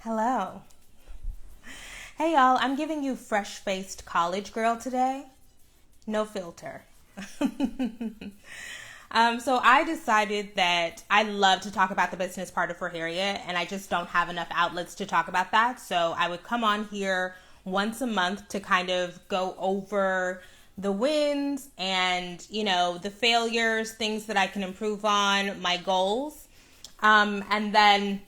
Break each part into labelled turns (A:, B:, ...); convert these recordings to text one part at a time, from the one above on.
A: Hello. Hey y'all, I'm giving you fresh-faced college girl today. No filter. So I decided that I love to talk about the business part of For Harriet, and I just don't have enough outlets to talk about that. So I would come on here once a month to kind of go over the wins and, the failures, things that I can improve on, my goals. And then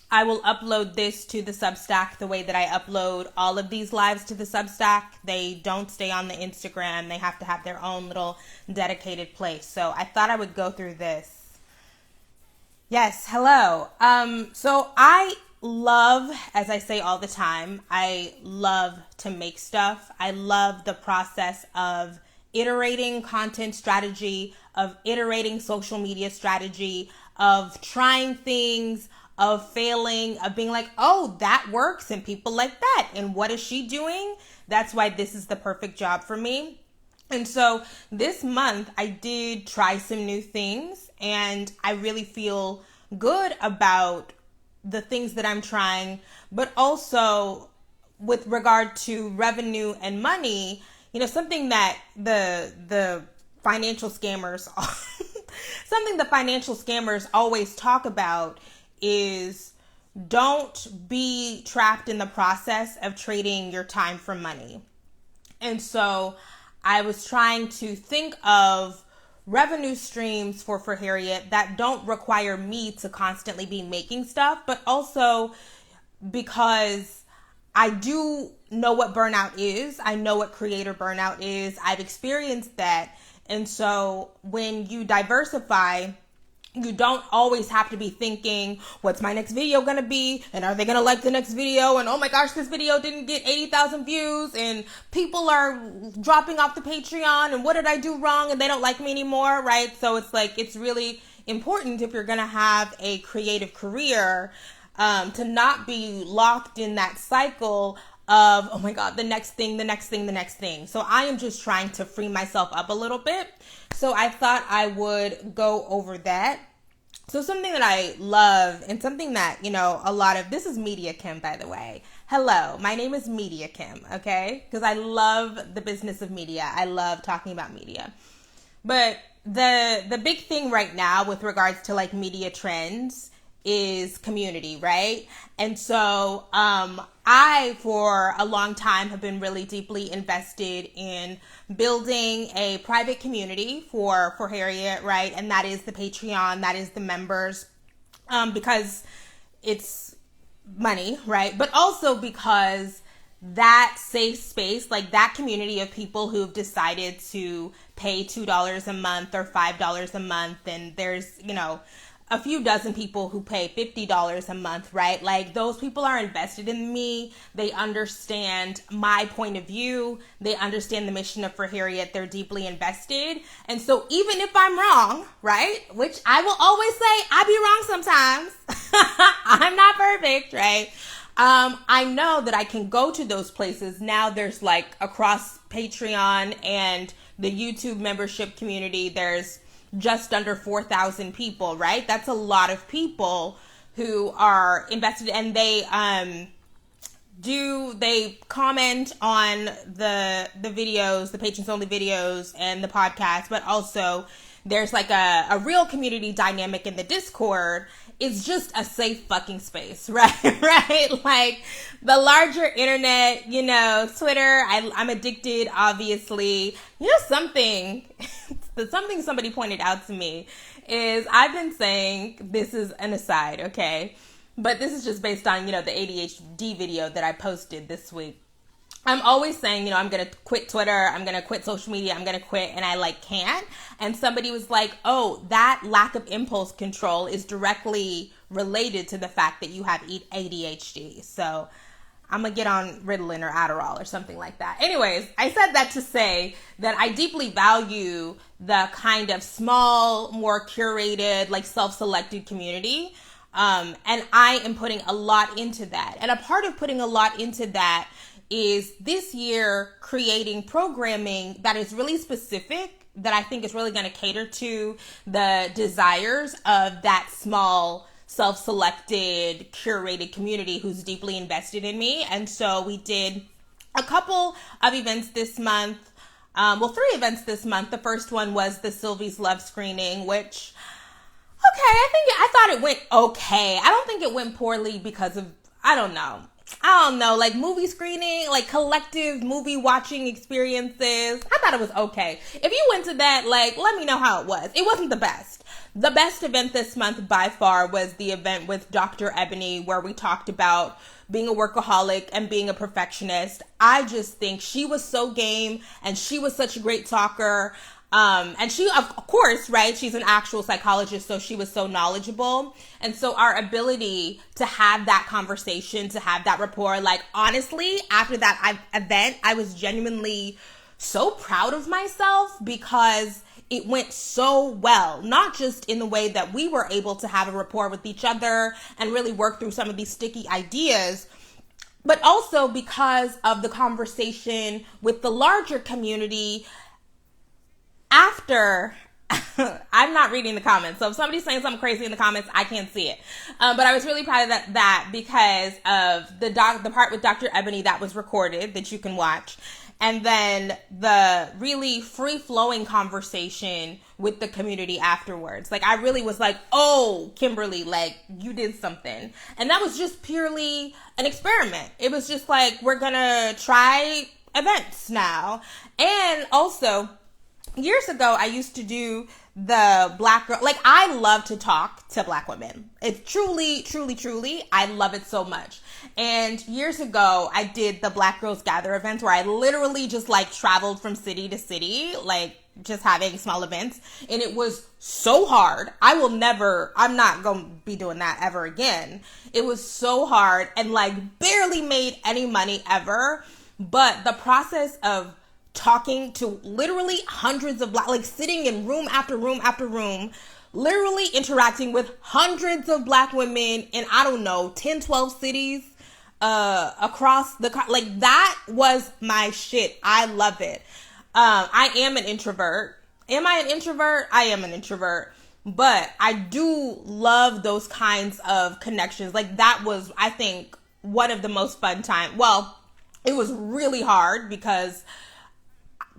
A: I will upload this to the Substack the way that I upload all of these lives to the Substack. They don't stay on the Instagram. They have to have their own little dedicated place. So I thought I would go through this. Yes, hello. So I love, as I say all the time, I love to make stuff. I love the process of iterating content strategy, of iterating social media strategy, of trying things, of failing, of being like, oh, that works and people like that. And what is she doing? That's why this is the perfect job for me. And so this month I did try some new things and I really feel good about the things that I'm trying, but also with regard to revenue and money, something that the financial scammers, something the financial scammers always talk about is don't be trapped in the process of trading your time for money. And so I was trying to think of revenue streams for Harriet that don't require me to constantly be making stuff, but also because I do know what burnout is. I know what creator burnout is. I've experienced that. And so when you diversify, you don't always have to be thinking, what's my next video going to be? And are they going to like the next video? And oh my gosh, this video didn't get 80,000 views and people are dropping off the Patreon. And what did I do wrong? And they don't like me anymore, right? So it's like, it's really important if you're going to have a creative career, to not be locked in that cycle of, oh my God, the next thing. So I am just trying to free myself up a little bit. So I thought I would go over that. So something that I love and something that, this is Media Kim, by the way. Hello, my name is Media Kim, okay? Because I love the business of media. I love talking about media. But the big thing right now with regards to like media trends is community, right? And so I, for a long time, have been really deeply invested in building a private community for Harriet, right? And that is the Patreon, that is the members, because it's money, right? But also because that safe space, like that community of people who've decided to pay $2 a month or $5 a month, and there's, a few dozen people who pay $50 a month, right? Like those people are invested in me. They understand my point of view. They understand the mission of For Harriet. They're deeply invested. And so even if I'm wrong, right? Which I will always say, I be wrong sometimes. I'm not perfect, right? I know that I can go to those places. Now there's like across Patreon and the YouTube membership community, there's just under 4,000 people, right? That's a lot of people who are invested, and they comment on the videos, the patrons only videos and the podcast, but also there's like a real community dynamic in the Discord. It's just a safe fucking space, right? Right? Like the larger internet, Twitter, I'm addicted, obviously. Something somebody pointed out to me is I've been saying, this is an aside, okay? But this is just based on, the ADHD video that I posted this week. I'm always saying, I'm going to quit Twitter. I'm going to quit social media. I'm going to quit. And I can't. And somebody was like, oh, that lack of impulse control is directly related to the fact that you have ADHD. So I'm going to get on Ritalin or Adderall or something like that. Anyways, I said that to say that I deeply value the kind of small, more curated, like self-selected community. And I am putting a lot into that. And a part of putting a lot into that is this year creating programming that is really specific, that I think is really going to cater to the desires of that small self-selected, curated community who's deeply invested in me. And so we did a couple of events this month. 3 events this month. The first one was the Sylvie's Love screening, which, okay, I thought it went okay. I don't think it went poorly because of, I don't know, like movie screening, like collective movie watching experiences. I thought it was okay. If you went to that, like, let me know how it was. It wasn't the best. The best event this month by far was the event with Dr. Ebony, where we talked about being a workaholic and being a perfectionist. I just think she was so game, and she was such a great talker. And she, of course, right, she's an actual psychologist, so she was so knowledgeable. And so our ability to have that conversation, to have that rapport, like, honestly, after that event, I was genuinely so proud of myself because it went so well, not just in the way that we were able to have a rapport with each other and really work through some of these sticky ideas, but also because of the conversation with the larger community after. I'm not reading the comments, so if somebody's saying something crazy in the comments, I can't see it. But I was really proud of that because of the part with Dr. Ebony that was recorded that you can watch. And then the really free-flowing conversation with the community afterwards. Like, I really was like, oh, Kimberly, like, you did something. And that was just purely an experiment. It was just like, we're gonna try events now. And also, years ago, I used to do the Black girl, like, I love to talk to Black women. It's truly, I love it so much. And years ago, I did the Black Girls Gather events where I literally just like traveled from city to city, like just having small events. And it was so hard. I'm not going to be doing that ever again. It was so hard and like barely made any money ever. But the process of talking to literally hundreds of like sitting in room after room after room, literally interacting with hundreds of Black women in, I don't know, 10, 12 cities across like that was my shit. I love it. I am an introvert. Am I an introvert? I am an introvert. But I do love those kinds of connections. Like that was, I think, one of the most fun times. Well, it was really hard because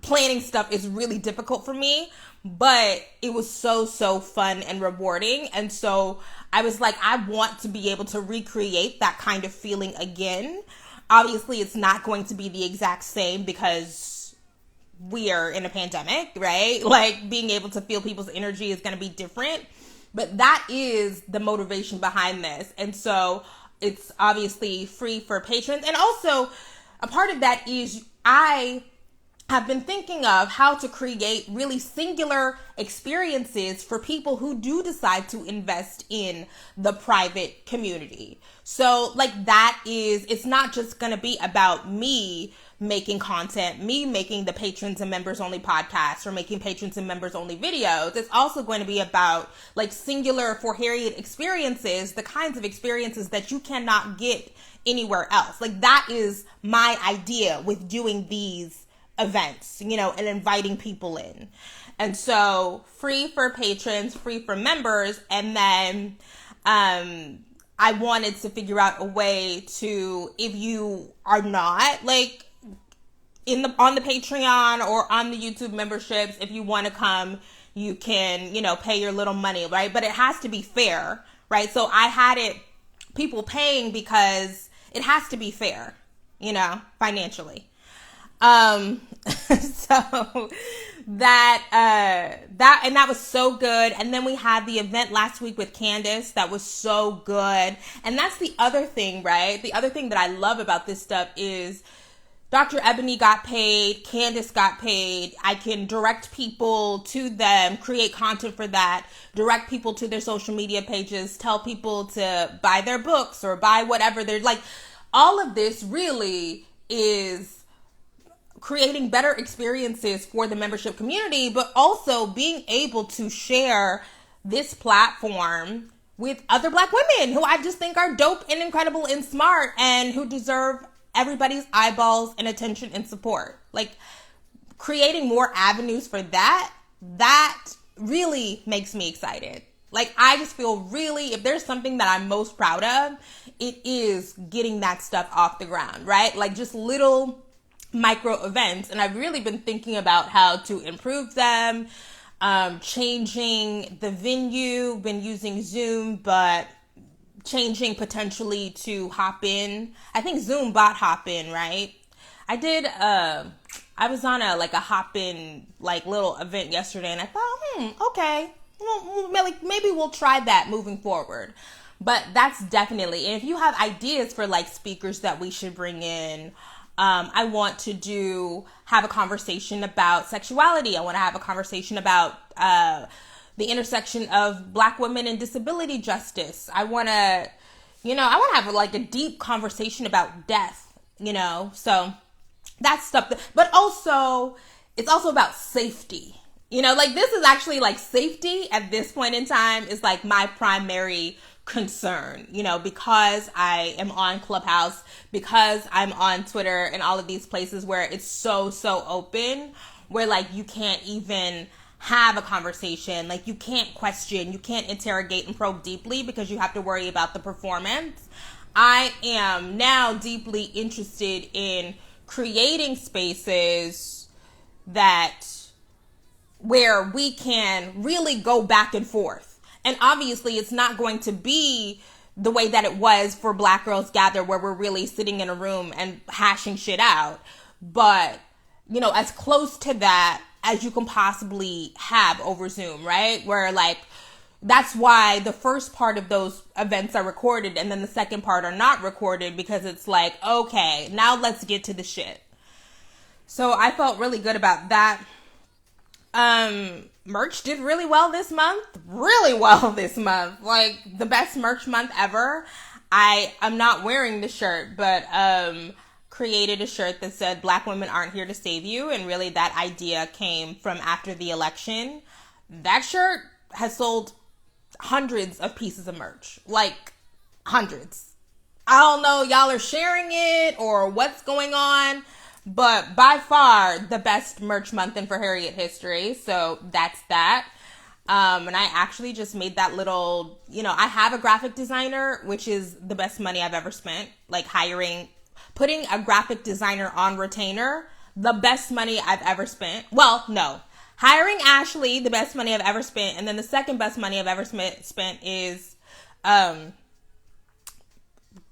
A: planning stuff is really difficult for me, but it was so fun and rewarding. And so I was like, I want to be able to recreate that kind of feeling again. Obviously, it's not going to be the exact same because we are in a pandemic, right? Like being able to feel people's energy is going to be different, but that is the motivation behind this. And so it's obviously free for patrons. And also a part of that is I have been thinking of how to create really singular experiences for people who do decide to invest in the private community. So like that is, it's not just going to be about me making content, me making the patrons and members only podcasts or making patrons and members only videos. It's also going to be about like singular for Harriet experiences, the kinds of experiences that you cannot get anywhere else. Like that is my idea with doing these events, you know, and inviting people in. And so free for patrons, free for members. And then I wanted to figure out a way to, if you are not like on the Patreon or on the YouTube memberships, if you want to come, you can, you know, pay your little money, right? But it has to be fair, right? So I had people paying because it has to be fair, you know, financially. So that was so good. And then we had the event last week with Candace that was so good. And that's the other thing, right? The other thing that I love about this stuff is Dr. Ebony got paid, Candace got paid. I can direct people to them, create content for that, direct people to their social media pages, tell people to buy their books or buy whatever. They're like, all of this really is creating better experiences for the membership community, but also being able to share this platform with other Black women who I just think are dope and incredible and smart and who deserve everybody's eyeballs and attention and support. Like creating more avenues for that really makes me excited. Like, I just feel really, if there's something that I'm most proud of, it is getting that stuff off the ground, right? Like, just little micro events. And I've really been thinking about how to improve them, changing the venue, been using Zoom, but changing potentially to Hopin. I think Zoom bought Hopin, right? I was on a Hopin little event yesterday, and I thought, okay, well, maybe we'll try that moving forward. But that's definitely, and if you have ideas for speakers that we should bring in, I want to have a conversation about sexuality. I want to have a conversation about the intersection of Black women and disability justice. I want to have a deep conversation about death, so that's stuff. But also, it's also about safety. This is actually safety at this point in time is my primary concern, because I am on Clubhouse, because I'm on Twitter and all of these places where it's so open, where you can't even have a conversation, you can't question, you can't interrogate and probe deeply because you have to worry about the performance. I am now deeply interested in creating spaces where we can really go back and forth. And obviously it's not going to be the way that it was for Black Girls Gather, where we're really sitting in a room and hashing shit out. But, as close to that as you can possibly have over Zoom, right? Where that's why the first part of those events are recorded and then the second part are not recorded, because it's okay, now let's get to the shit. So I felt really good about that. Merch did really well this month. The best merch month ever. I'm not wearing the shirt, but created a shirt that said Black women aren't here to save you, and really that idea came from after the election. That shirt has sold hundreds of pieces of merch. Hundreds. I don't know, y'all are sharing it or what's going on, but by far the best merch month in For Harriet history. So that's that. And I actually just made that little, I have a graphic designer, which is the best money I've ever spent. Putting a graphic designer on retainer, the best money I've ever spent. Well, no. Hiring Ashley, the best money I've ever spent. And then the second best money I've ever spent is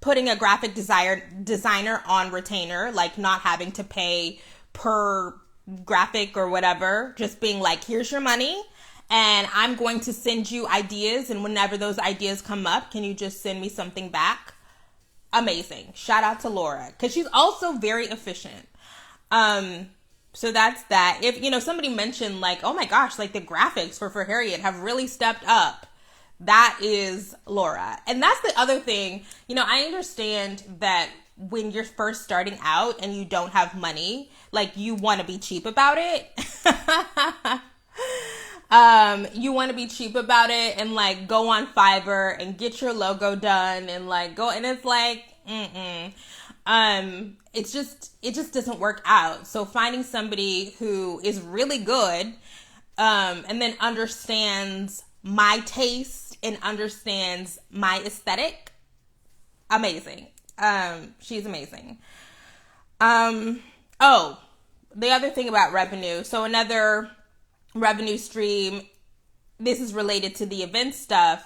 A: putting a graphic designer on retainer, not having to pay per graphic or whatever, just being here's your money and I'm going to send you ideas, and whenever those ideas come up, can you just send me something back? Amazing. Shout out to Laura, because she's also very efficient. So that's that. If, somebody mentioned oh my gosh, the graphics for Harriet have really stepped up. That is Laura. And that's the other thing. I understand that when you're first starting out and you don't have money, you want to be cheap about it. You want to be cheap about it and go on Fiverr and get your logo done and go, and it's it just doesn't work out. So finding somebody who is really good, and then understands my taste and understands my aesthetic, amazing. She's amazing. Oh, the other thing about revenue. So another revenue stream, this is related to the event stuff,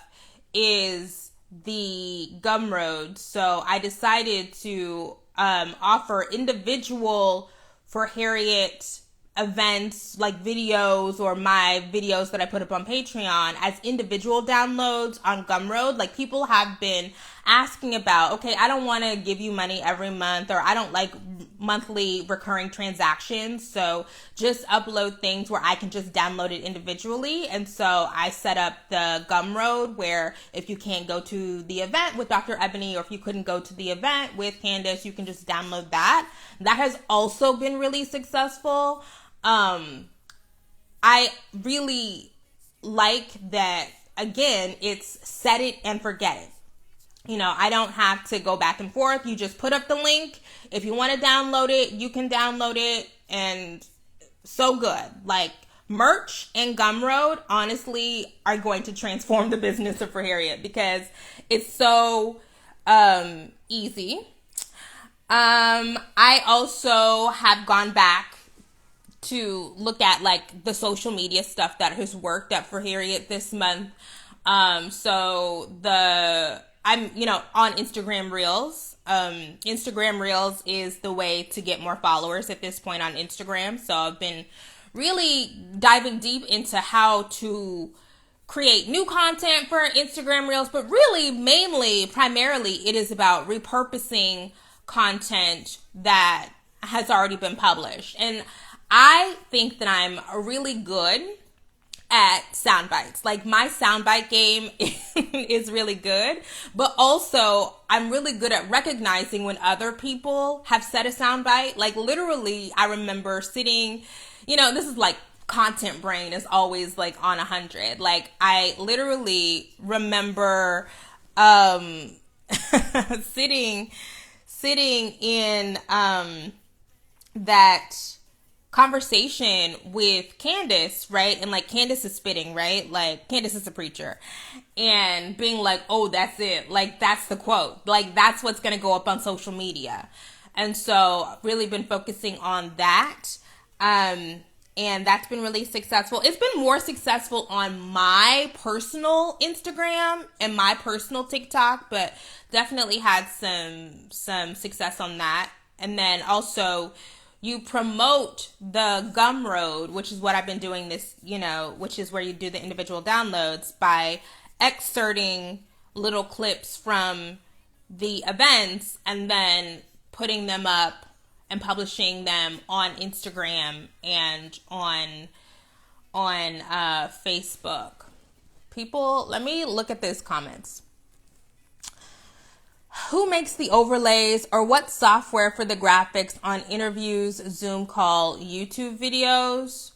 A: is the Gumroad. So I decided to offer individual For Harriet events, videos, or my videos that I put up on Patreon as individual downloads on Gumroad. People have been asking about, okay, I don't want to give you money every month, or I don't like monthly recurring transactions, so just upload things where I can just download it individually. And so I set up the Gumroad, where if you can't go to the event with Dr. Ebony, or if you couldn't go to the event with Candace, you can just download that. That has also been really successful. I really like that, again, it's set it and forget it. I don't have to go back and forth. You just put up the link. If you want to download it, you can download it, and so good. merch and Gumroad honestly are going to transform the business of For Harriet because it's so easy. I also have gone back to look at like the social media stuff that has worked at For Harriet this month. So I'm, on Instagram Reels. Instagram Reels is the way to get more followers at this point on Instagram. So I've been really diving deep into how to create new content for Instagram Reels, but really, primarily, it is about repurposing content that has already been published. And I think that I'm really good at sound bites. Like my soundbite game is really good, but also I'm really good at recognizing when other people have said a soundbite. Like literally, I remember sitting, this is like content brain is always like on 100. Like I literally remember sitting in that conversation with Candace, right? And like Candace is spitting, right? Like Candace is a preacher, and being like, oh, that's it. Like that's the quote. Like that's what's going to go up on social media. And so really been focusing on that. And that's been really successful. It's been more successful on my personal Instagram and my personal TikTok, but definitely had some success on that. And then also you promote the Gumroad, which is what I've been doing this, which is where you do the individual downloads by excerpting little clips from the events and then putting them up and publishing them on Instagram and on Facebook. People, let me look at these comments. Who makes the overlays or what software for the graphics on interviews, Zoom call, YouTube videos?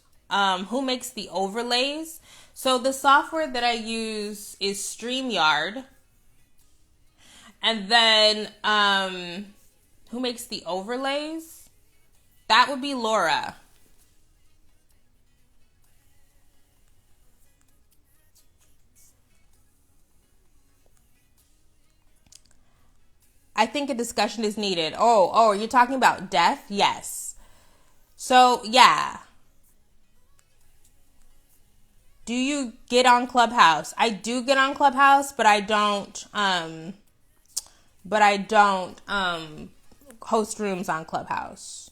A: Who makes the overlays? So the software that I use is StreamYard. And then who makes the overlays? That would be Laura. I think a discussion is needed. Oh, you're talking about death? Yes. So, yeah. Do you get on Clubhouse? I do get on Clubhouse, but I don't host rooms on Clubhouse.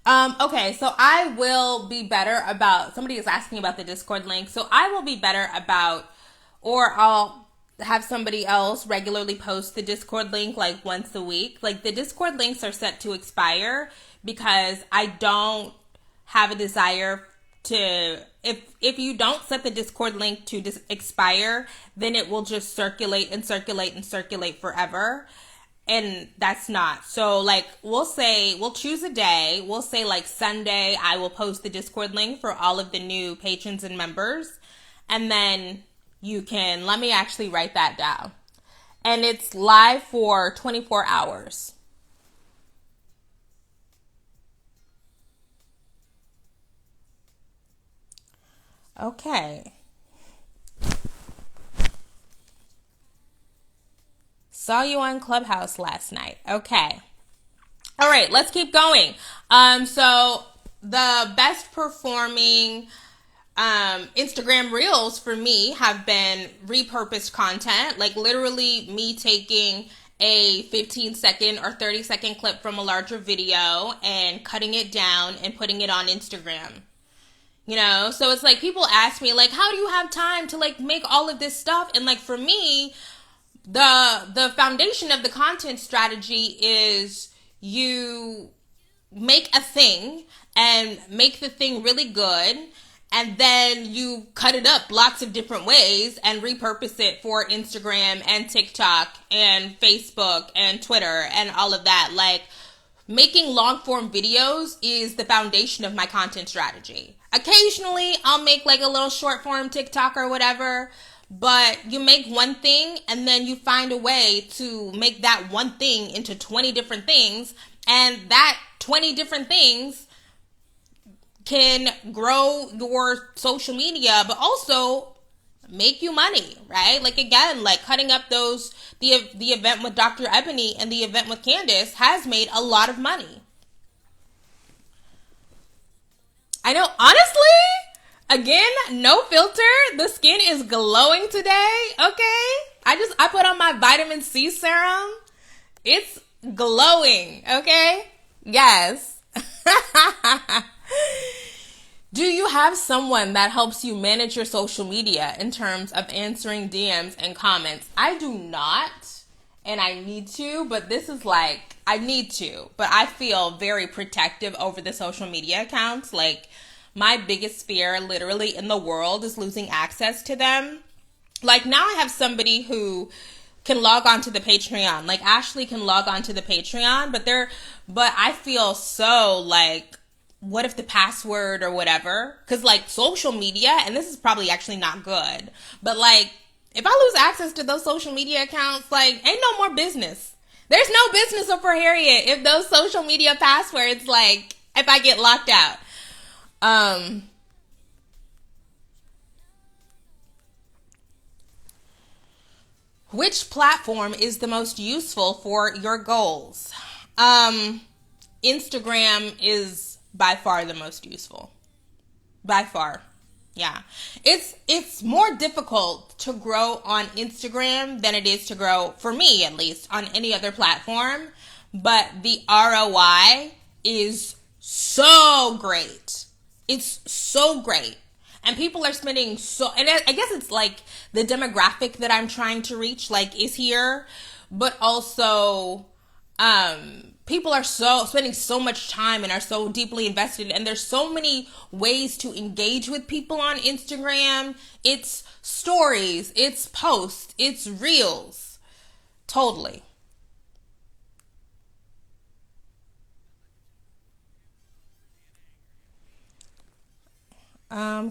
A: Okay, so I will be better about, somebody is asking about the Discord link. So I will be better about, or I'll have somebody else regularly post the Discord link like once a week. Like the Discord links are set to expire because I don't have a desire to, if you don't set the Discord link to expire, then it will just circulate and circulate and circulate forever. And that's not. So like we'll choose a day. We'll say like Sunday, I will post the Discord link for all of the new patrons and members. And then you can, let me actually write that down. And it's live for 24 hours. Okay. Saw you on Clubhouse last night. Okay. All right, let's keep going. So the best performing Instagram Reels for me have been repurposed content, like literally me taking a 15-second or 30-second clip from a larger video and cutting it down and putting it on Instagram. So it's like people ask me like, how do you have time to like make all of this stuff? And like for me, the foundation of the content strategy is you make a thing and make the thing really good, and then you cut it up lots of different ways and repurpose it for Instagram and TikTok and Facebook and Twitter and all of that. Like making long form videos is the foundation of my content strategy. Occasionally I'll make like a little short form TikTok or whatever, but you make one thing and then you find a way to make that one thing into 20 different things, and that 20 different things can grow your social media, but also make you money, right? Like, again, like cutting up the event with Dr. Ebony and the event with Candace has made a lot of money. I know, honestly, again, no filter. The skin is glowing today, okay? I put on my vitamin C serum. It's glowing, okay? Yes. Do you have someone that helps you manage your social media in terms of answering DMs and comments? I do not, and I need to, but this is like, I need to, but I feel very protective over the social media accounts. Like, my biggest fear literally in the world is losing access to them. Like, now I have somebody who can log on to the Patreon. Like, Ashley can log on to the Patreon, but I feel so like, what if the password or whatever? Because, like, social media, and this is probably actually not good, but, like, if I lose access to those social media accounts, like, ain't no more business. There's no business for Harriet if those social media passwords, like, if I get locked out. Which platform is the most useful for your goals? Instagram is by far the most useful. By far. Yeah. It's more difficult to grow on Instagram than it is to grow, for me at least, on any other platform. But the ROI is so great. It's so great. And people are spending and I guess it's like the demographic that I'm trying to reach, like, is here. But also, people are spending so much time and are so deeply invested, and there's so many ways to engage with people on Instagram. It's stories, it's posts, it's reels. Totally.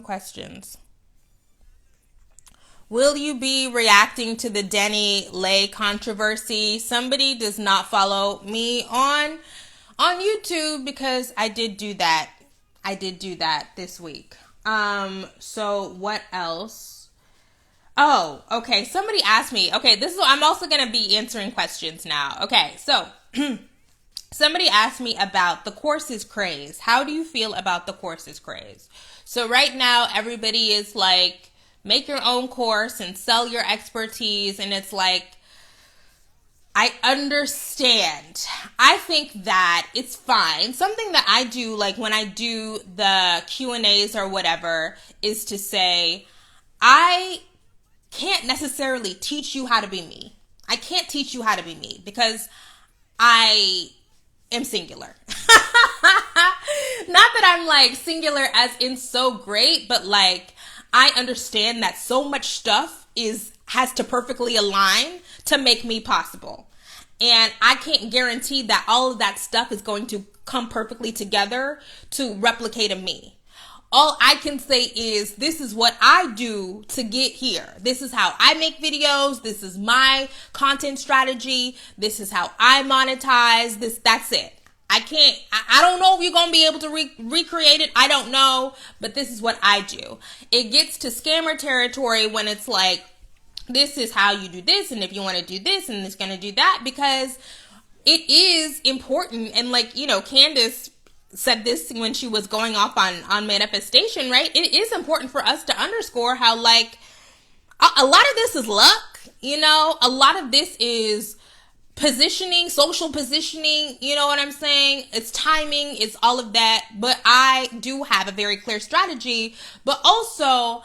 A: Questions. Will you be reacting to the Denny Lay controversy? Somebody does not follow me on YouTube because I did do that. I did do that this week. So what else? Oh, okay. Somebody asked me. Okay, I'm also going to be answering questions now. Okay, so somebody asked me about the courses craze. How do you feel about the courses craze? So right now, everybody is like, make your own course and sell your expertise. And it's like, I understand. I think that it's fine. Something that I do, like when I do the Q&As or whatever, is to say, I can't necessarily teach you how to be me. I can't teach you how to be me because I am singular. Not that I'm like singular as in so great, but like I understand that so much stuff has to perfectly align to make me possible. And I can't guarantee that all of that stuff is going to come perfectly together to replicate a me. All I can say is this is what I do to get here. This is how I make videos. This is my content strategy. This is how I monetize. That's it. I don't know if you're going to be able to recreate it. I don't know, but this is what I do. It gets to scammer territory when it's like, this is how you do this. And if you want to do this and it's going to do that, because it is important. And like, Candace said this when she was going off on manifestation, right? It is important for us to underscore how like a lot of this is luck, a lot of this is positioning, social positioning, you know what I'm saying? It's timing, it's all of that. But I do have a very clear strategy, but also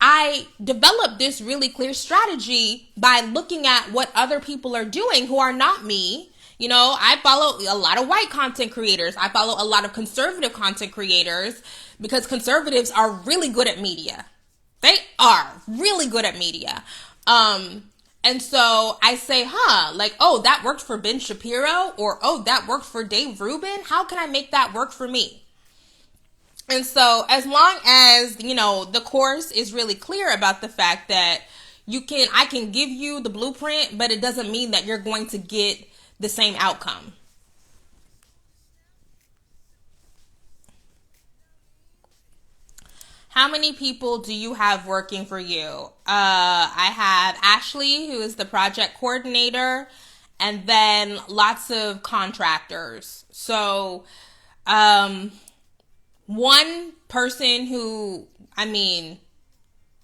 A: I developed this really clear strategy by looking at what other people are doing who are not me. I follow a lot of white content creators. I follow a lot of conservative content creators because conservatives are really good at media. They are really good at media. And so I say, like, oh, that worked for Ben Shapiro, or, oh, that worked for Dave Rubin. How can I make that work for me? And so as long as, the course is really clear about the fact that I can give you the blueprint, but it doesn't mean that you're going to get the same outcome. How many people do you have working for you? I have Ashley, who is the project coordinator, and then lots of contractors. So, um, one person who, I mean,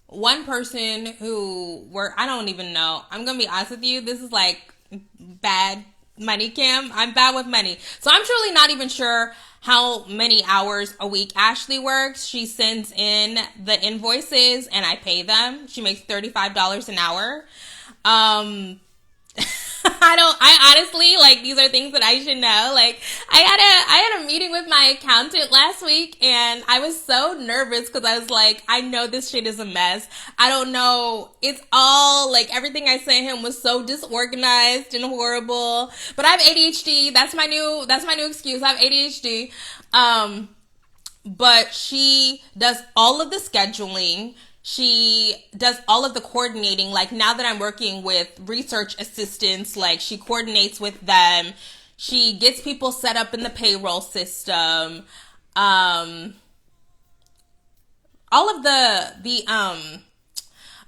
A: one person who work, I don't even know. I'm going to be honest with you. This is like bad money, Kim. I'm bad with money. So I'm truly not even sure how many hours a week Ashley works. She sends in the invoices and I pay them. She makes $35 an hour. I honestly, like, these are things that I should know. Like, I had a meeting with my accountant last week and I was so nervous because I was like, I know this shit is a mess. I don't know. It's all like everything I sent him was so disorganized and horrible, but I have ADHD. That's my new excuse. I have ADHD. But she does all of the scheduling. She does all of the coordinating. Like, now that I'm working with research assistants, like, she coordinates with them. She gets people set up in the payroll system. All of a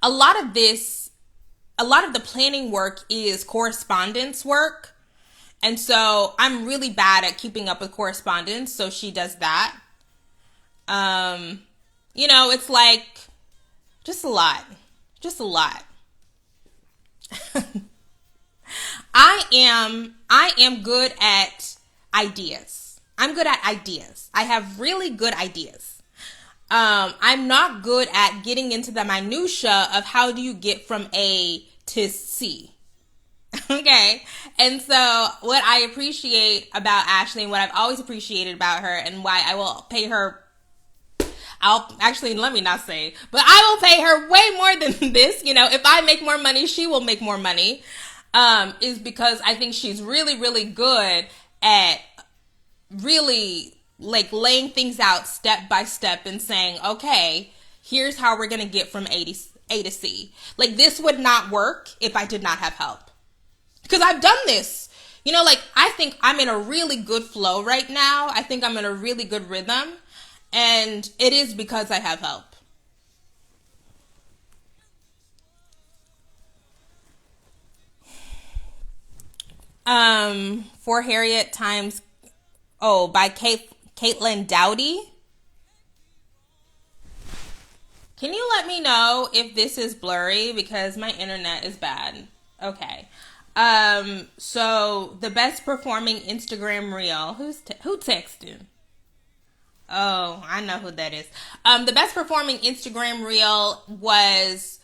A: lot of the planning work is correspondence work. And so I'm really bad at keeping up with correspondence. So she does that. It's like, just a lot. I am good at ideas. I'm good at ideas. I have really good ideas. I'm not good at getting into the minutia of how do you get from A to C. Okay. And so what I appreciate about Ashley and what I've always appreciated about her and why I will pay her, let me not say, but I will pay her way more than this. If I make more money, she will make more money, is because I think she's really, really good at really, like, laying things out step by step and saying, okay, here's how we're going to get from A to C. Like, this would not work if I did not have help. Because I've done this. I think I'm in a really good flow right now. I think I'm in a really good rhythm. And it is because I have help. For Harriet times, by Caitlin Dowdy. Can you let me know if this is blurry because my internet is bad? Okay. So the best performing Instagram reel. Who texted? Oh, I know who that is. The best performing Instagram reel was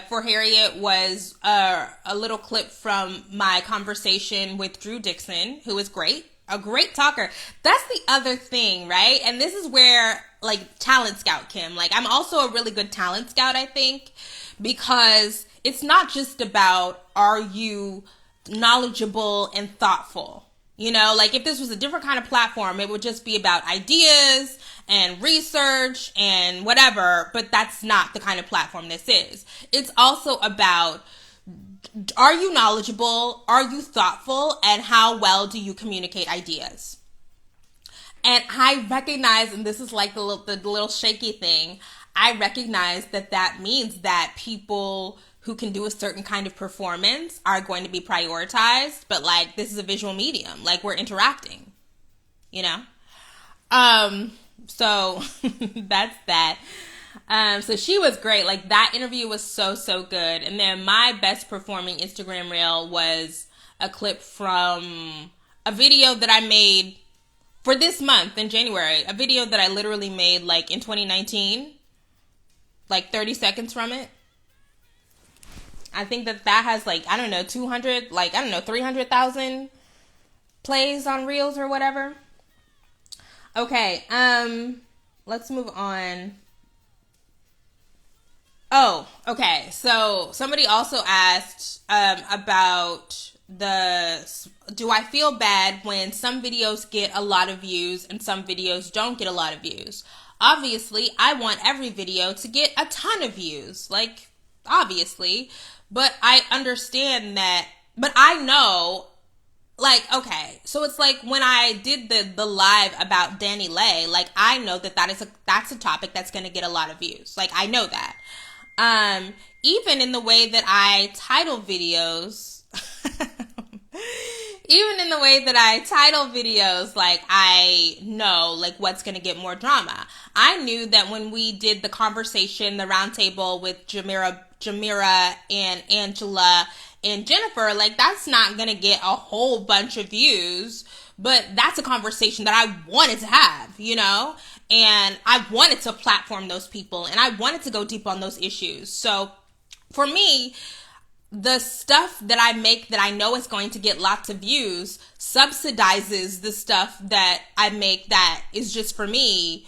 A: for Harriet was a little clip from my conversation with Drew Dixon, who is great, a great talker. That's the other thing, right? And this is where, like, talent scout, Kim. Like, I'm also a really good talent scout, I think, because it's not just about, are you knowledgeable and thoughtful? Like, if this was a different kind of platform, it would just be about ideas and research and whatever, but that's not the kind of platform this is. It's also about, are you knowledgeable? Are you thoughtful? And how well do you communicate ideas? And I recognize, and this is like the little shaky thing, I recognize that means that people who can do a certain kind of performance are going to be prioritized, but, like, this is a visual medium. Like, we're interacting, So that's that. So she was great. Like, that interview was so, so good. And then my best performing Instagram reel was a clip from a video that I made for this month in January. A video that I literally made, like, in 2019. Like, 30 seconds from it. I think that has, like, 300,000 plays on Reels or whatever. Okay, let's move on. Oh, okay. So somebody also asked about do I feel bad when some videos get a lot of views and some videos don't get a lot of views? Obviously, I want every video to get a ton of views, like, obviously. But I understand that, but I know, like, okay, so it's like when I did the live about Danny Lay, like, I know that's a topic that's going to get a lot of views. Like, I know that. Even in the way that I title videos, like, I know, like, what's going to get more drama. I knew that when we did the conversation, the roundtable with Jamira and Angela and Jennifer, like, that's not going to get a whole bunch of views, but that's a conversation that I wanted to have, you know? And I wanted to platform those people, and I wanted to go deep on those issues. So for me, the stuff that I make that I know is going to get lots of views subsidizes the stuff that I make that is just for me,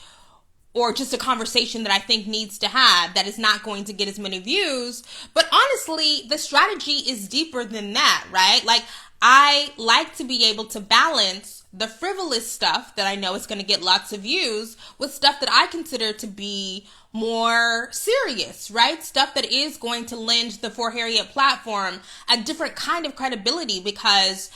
A: or just a conversation that I think needs to have that is not going to get as many views. But honestly, the strategy is deeper than that, right? Like, I like to be able to balance the frivolous stuff that I know is going to get lots of views with stuff that I consider to be more serious, right? Stuff that is going to lend the For Harriet platform a different kind of credibility, because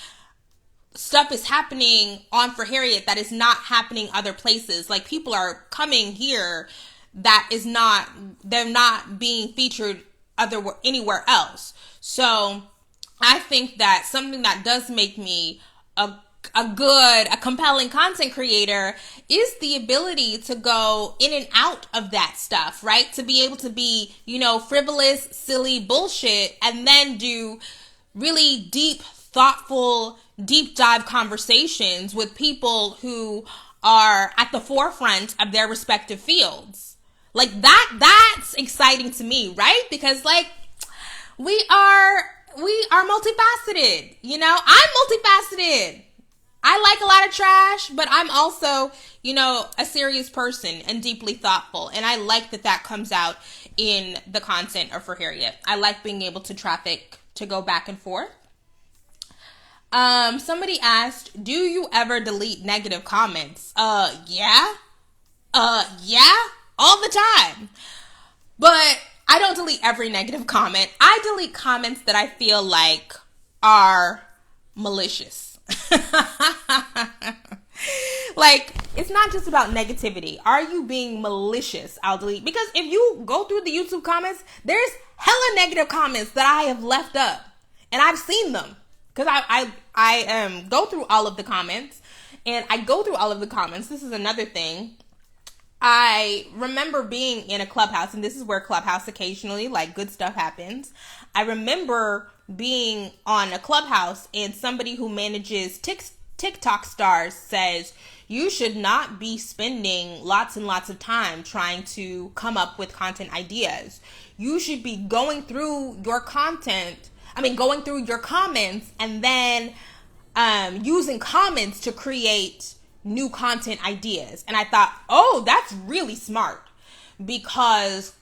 A: stuff is happening on For Harriet that is not happening other places. Like, people are coming here that is not, they're not being featured anywhere else. So I think that something that does make me a compelling content creator is the ability to go in and out of that stuff, right? To be able to be, you know, frivolous, silly bullshit, and then do really deep, thoughtful, deep dive conversations with people who are at the forefront of their respective fields. Like, that's exciting to me, right? Because, like, we are multifaceted, you know? I'm multifaceted. I like a lot of trash, but I'm also, you know, a serious person and deeply thoughtful. And I like that comes out in the content of For Harriet. I like being able to traffic, to go back and forth. Somebody asked, do you ever delete negative comments? Yeah, all the time. But I don't delete every negative comment. I delete comments that I feel like are malicious. Like, it's not just about negativity. Are you being malicious? I'll delete. Because if you go through the YouTube comments, there's hella negative comments that I have left up. And I've seen them. Because I go through all of the comments. And I go through all of the comments. This is another thing. I remember being in a Clubhouse, and this is where Clubhouse occasionally, like, good stuff happens. I remember being on a Clubhouse, and somebody who manages TikTok stars says, you should not be spending lots and lots of time trying to come up with content ideas. You should be going through your comments, and then using comments to create new content ideas. And I thought, oh, that's really smart, because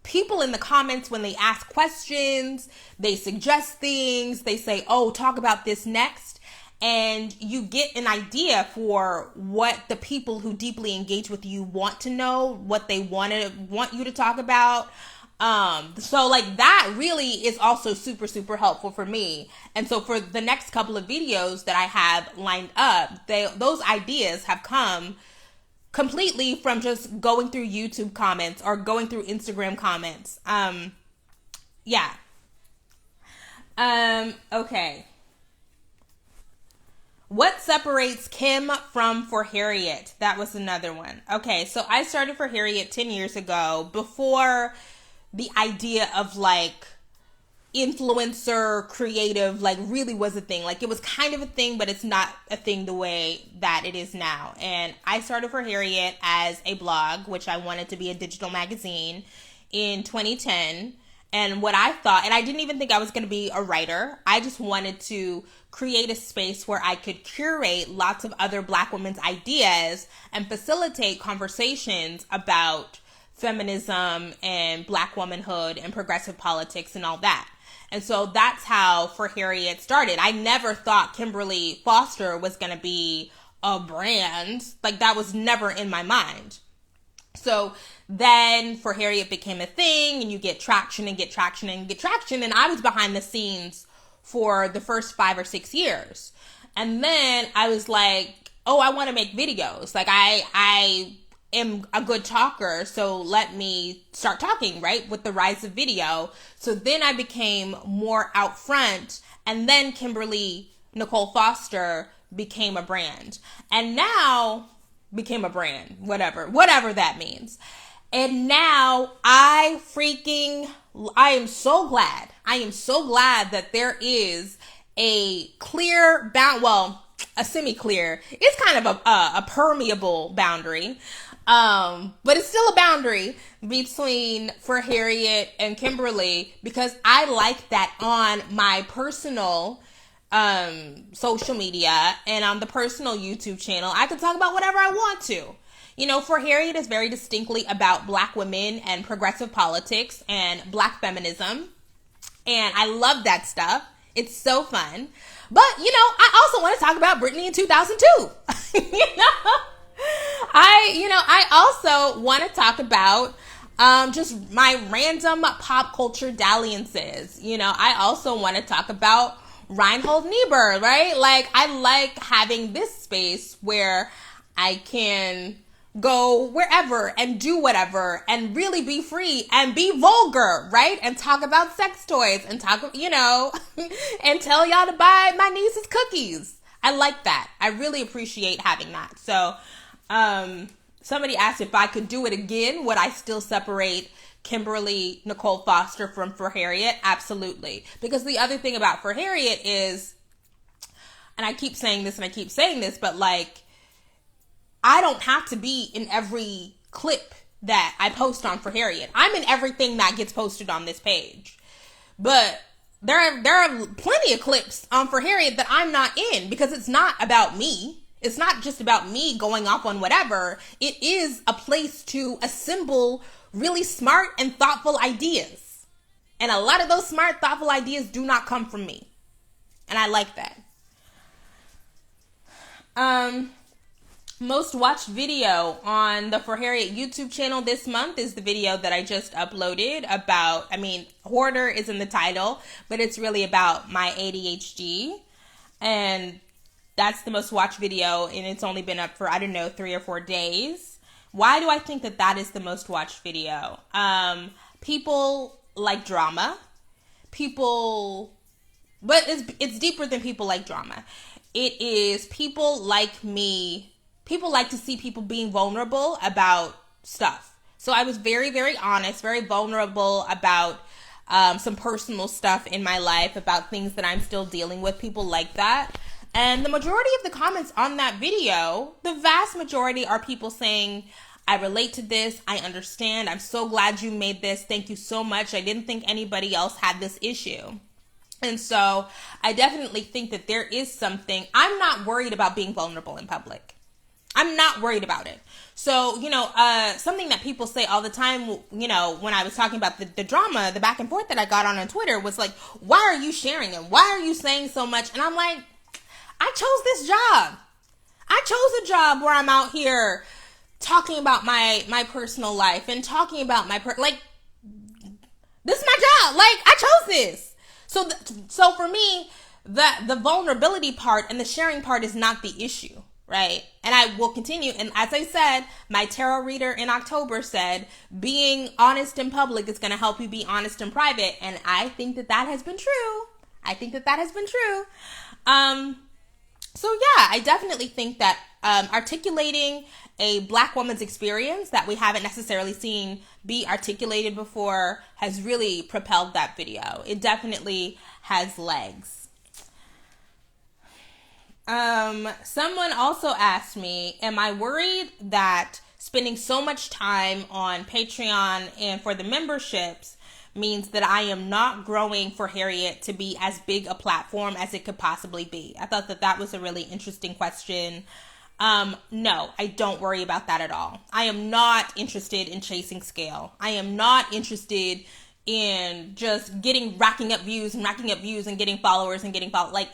A: people in the comments, when they ask questions, they suggest things, they say, oh, talk about this next. And you get an idea for what the people who deeply engage with you want to know, what they want you to talk about. So, like, that really is also super, super helpful for me. And so for the next couple of videos that I have lined up, those ideas have come completely from just going through YouTube comments or going through Instagram comments. Okay. What separates Kim from For Harriet? That was another one. Okay, so I started For Harriet 10 years ago, before the idea of, like, influencer creative, like, really was a thing. Like, it was kind of a thing, but it's not a thing the way that it is now. And I started For Harriet as a blog, which I wanted to be a digital magazine, in 2010. And what I thought, and I didn't even think I was going to be a writer. I just wanted to create a space where I could curate lots of other Black women's ideas and facilitate conversations about feminism and Black womanhood and progressive politics and all that. And so that's how For Harriet started. I never thought Kimberly Foster was going to be a brand. Like, that was never in my mind. So then For Harriet became a thing, and you get traction and get traction and get traction. And I was behind the scenes for the first 5 or 6 years. And then I was like, oh, I want to make videos. Like I am a good talker, so let me start talking, right? With the rise of video. So then I became more out front, and then Kimberly Nicole Foster became a brand. And now became a brand, whatever that means. And now I am so glad. I am so glad that there is a clear a semi-clear. It's kind of a permeable boundary. But it's still a boundary between For Harriet and Kimberly, because I like that on my personal social media and on the personal YouTube channel, I can talk about whatever I want to. You know, For Harriet is very distinctly about Black women and progressive politics and Black feminism. And I love that stuff. It's so fun. But, you know, I also want to talk about Britney in 2002. I also want to talk about just my random pop culture dalliances. You know, I also want to talk about Reinhold Niebuhr, right? Like, I like having this space where I can go wherever and do whatever and really be free and be vulgar, right? And talk about sex toys and talk, you know, and tell y'all to buy my niece's cookies. I like that. I really appreciate having that. So, somebody asked if I could do it again, would I still separate Kimberly Nicole Foster from For Harriet? Absolutely. Because the other thing about For Harriet is, and I keep saying this, but like, I don't have to be in every clip that I post on For Harriet. I'm in everything that gets posted on this page. But there are plenty of clips on For Harriet that I'm not in, because it's not about me. It's not just about me going off on whatever. It is a place to assemble really smart and thoughtful ideas. And a lot of those smart, thoughtful ideas do not come from me. And I like that. Most watched video on the For Harriet YouTube channel this month is the video that I just uploaded about, Hoarder is in the title, but it's really about my ADHD. And that's the most watched video, and it's only been up for, 3 or 4 days. Why do I think that that is the most watched video? People like drama. But it's deeper than people like drama. It is people like me. People like to see people being vulnerable about stuff. So I was very, very honest, very vulnerable about some personal stuff in my life, about things that I'm still dealing with. People like that. And the majority of the comments on that video, the vast majority are people saying, I relate to this. I understand. I'm so glad you made this. Thank you so much. I didn't think anybody else had this issue. And so I definitely think that there is something. I'm not worried about being vulnerable in public. I'm not worried about it. So, something that people say all the time, when I was talking about the drama, the back and forth that I got on Twitter was like, why are you sharing it? Why are you saying so much? And I'm like, I chose this job. I chose a job where I'm out here talking about my personal life and talking about this is my job. Like, I chose this. So for me, the vulnerability part and the sharing part is not the issue, right? And I will continue. And as I said, my tarot reader in October said, being honest in public is going to help you be honest in private. And I think that has been true. So yeah, I definitely think that articulating a Black woman's experience that we haven't necessarily seen be articulated before has really propelled that video. It definitely has legs. Someone also asked me, am I worried that spending so much time on Patreon and for the memberships means that I am not growing For Harriet to be as big a platform as it could possibly be? I thought that was a really interesting question. No, I don't worry about that at all. I am not interested in chasing scale. I am not interested in just racking up views and getting followers and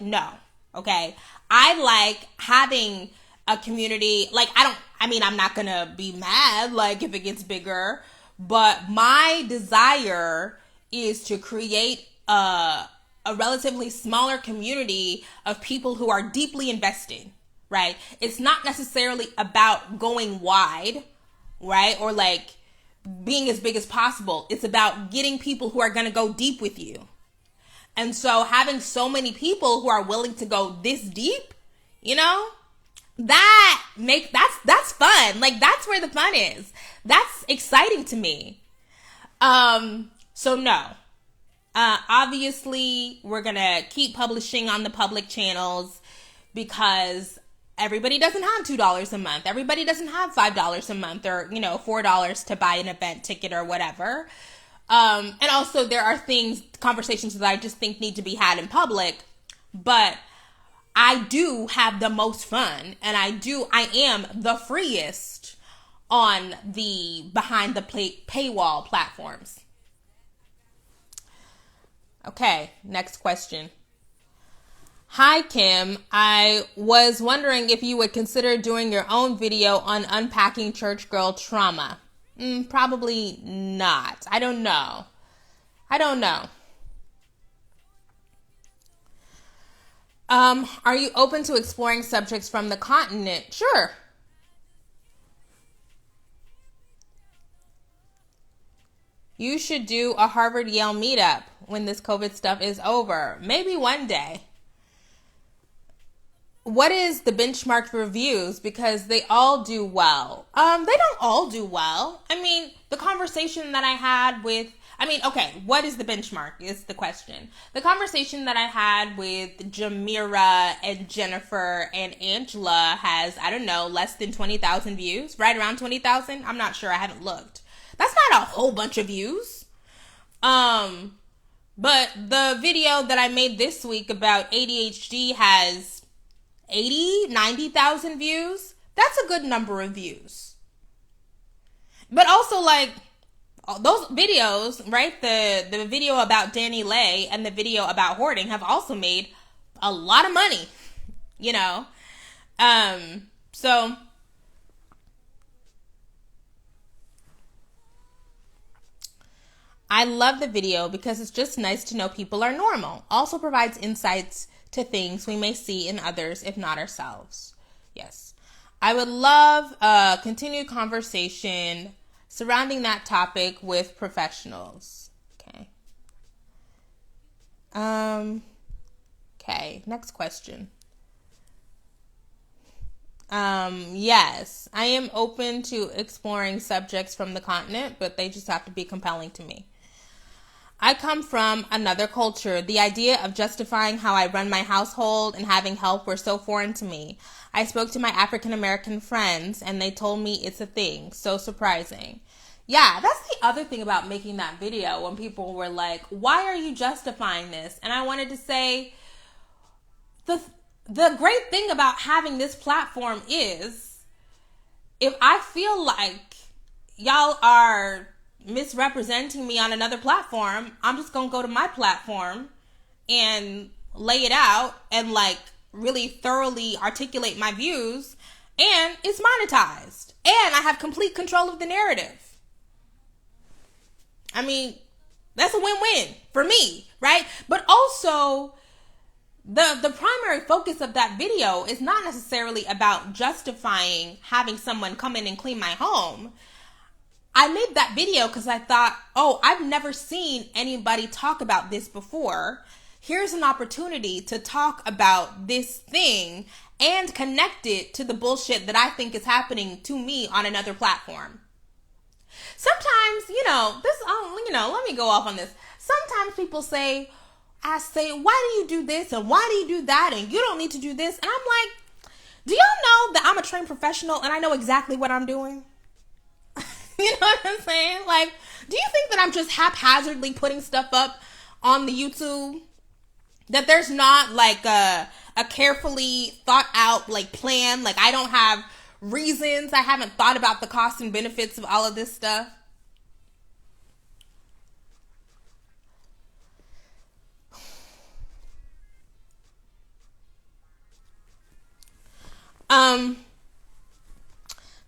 A: no. Okay. I like having a community. I'm not gonna be mad, if it gets bigger, but my desire is to create a a relatively smaller community of people who are deeply invested, right? It's not necessarily about going wide, right? Or like being as big as possible. It's about getting people who are going to go deep with you. And so having so many people who are willing to go this deep, you know, that's fun. Like, that's where the fun is. That's exciting to me. So no. Obviously, we're going to keep publishing on the public channels because everybody doesn't have $2 a month. Everybody doesn't have $5 a month or, you know, $4 to buy an event ticket or whatever. And also there are conversations that I just think need to be had in public, but I do have the most fun and I am the freest on the behind the paywall platforms. Okay, next question. Hi, Kim. I was wondering if you would consider doing your own video on unpacking church girl trauma. Probably not. I don't know. Are you open to exploring subjects from the continent? Sure. You should do a Harvard-Yale meetup when this COVID stuff is over. Maybe one day. What is the benchmark for views? Because they all do well. They don't all do well. I mean, the conversation that I had what is the benchmark is the question. The conversation that I had with Jamira and Jennifer and Angela has, I don't know, less than 20,000 views, right around 20,000. I'm not sure. I haven't looked. That's not a whole bunch of views. But the video that I made this week about ADHD has 90,000 views. That's a good number of views. But also, like, those videos, right? The video about Danny Lay and the video about hoarding have also made a lot of money, you know? So I love the video because it's just nice to know people are normal. Also provides insights to things we may see in others, if not ourselves. Yes. I would love a continued conversation surrounding that topic with professionals. Okay, next question. Yes, I am open to exploring subjects from the continent, but they just have to be compelling to me. I come from another culture. The idea of justifying how I run my household and having help were so foreign to me. I spoke to my African American friends and they told me it's a thing. So surprising. Yeah, that's the other thing about making that video when people were like, why are you justifying this? And I wanted to say, the great thing about having this platform is if I feel like y'all are misrepresenting me on another platform, I'm just gonna go to my platform and lay it out and like really thoroughly articulate my views, and it's monetized and I have complete control of the narrative. I mean, that's a win-win for me, right? But also the primary focus of that video is not necessarily about justifying having someone come in and clean my home. I made that video because I thought, I've never seen anybody talk about this before. Here's an opportunity to talk about this thing and connect it to the bullshit that I think is happening to me on another platform. Sometimes, let me go off on this. Sometimes people say, why do you do this and why do you do that and you don't need to do this? And I'm like, do y'all know that I'm a trained professional and I know exactly what I'm doing? You know what I'm saying? Like, do you think that I'm just haphazardly putting stuff up on the YouTube? That there's not like a carefully thought out like plan? Like, I don't have reasons. I haven't thought about the costs and benefits of all of this stuff.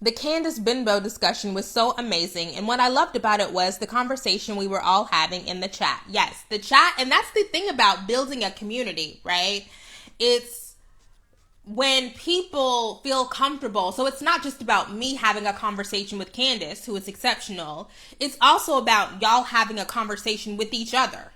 A: The Candace Bimbo discussion was so amazing, and what I loved about it was the conversation we were all having in the chat. Yes, the chat, and that's the thing about building a community, right? It's when people feel comfortable. So it's not just about me having a conversation with Candace, who is exceptional. It's also about y'all having a conversation with each other.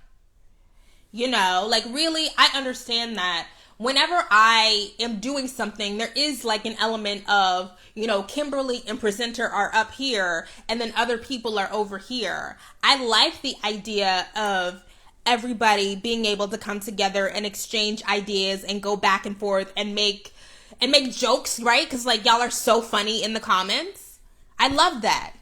A: You know, like really, I understand that whenever I am doing something, there is like an element of, you know, Kimberly and presenter are up here and then other people are over here. I like the idea of everybody being able to come together and exchange ideas and go back and forth and make jokes, right? Because like y'all are so funny in the comments. I love that.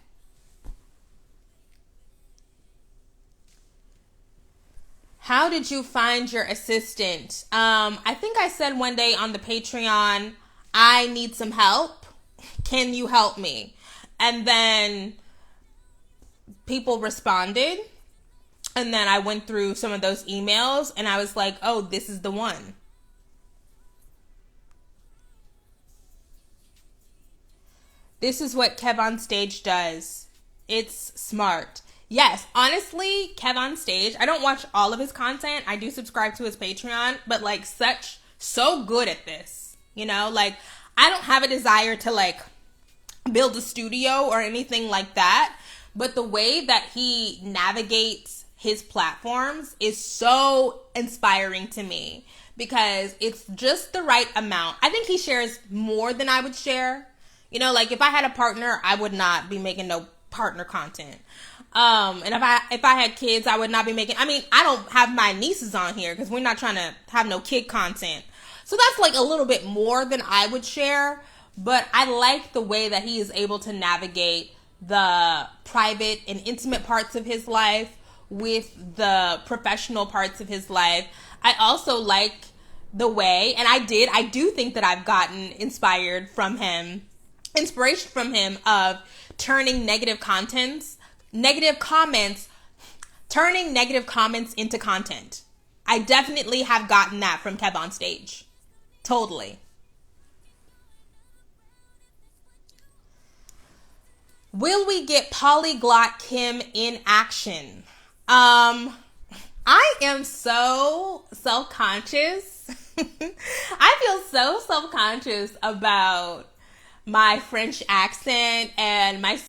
A: How did you find your assistant? I think I said one day on the Patreon, I need some help. Can you help me? And then people responded. And then I went through some of those emails and I was like, oh, this is the one. This is what Kev on Stage does. It's smart. Yes, honestly, Kev on Stage, I don't watch all of his content. I do subscribe to his Patreon, but like so good at this. You know, like I don't have a desire to like build a studio or anything like that, but the way that he navigates his platforms is so inspiring to me because it's just the right amount. I think he shares more than I would share. You know, like if I had a partner, I would not be making no partner content. And if I had kids, I would not be making, I mean, I don't have my nieces on here because we're not trying to have no kid content. So that's like a little bit more than I would share, but I like the way that he is able to navigate the private and intimate parts of his life with the professional parts of his life. I also like the way, and I do think that I've gotten inspiration from him of turning negative comments, turning negative comments into content. I definitely have gotten that from Kev on Stage. Totally. Will we get polyglot Kim in action? I am so self-conscious. I feel so self-conscious about my French accent and my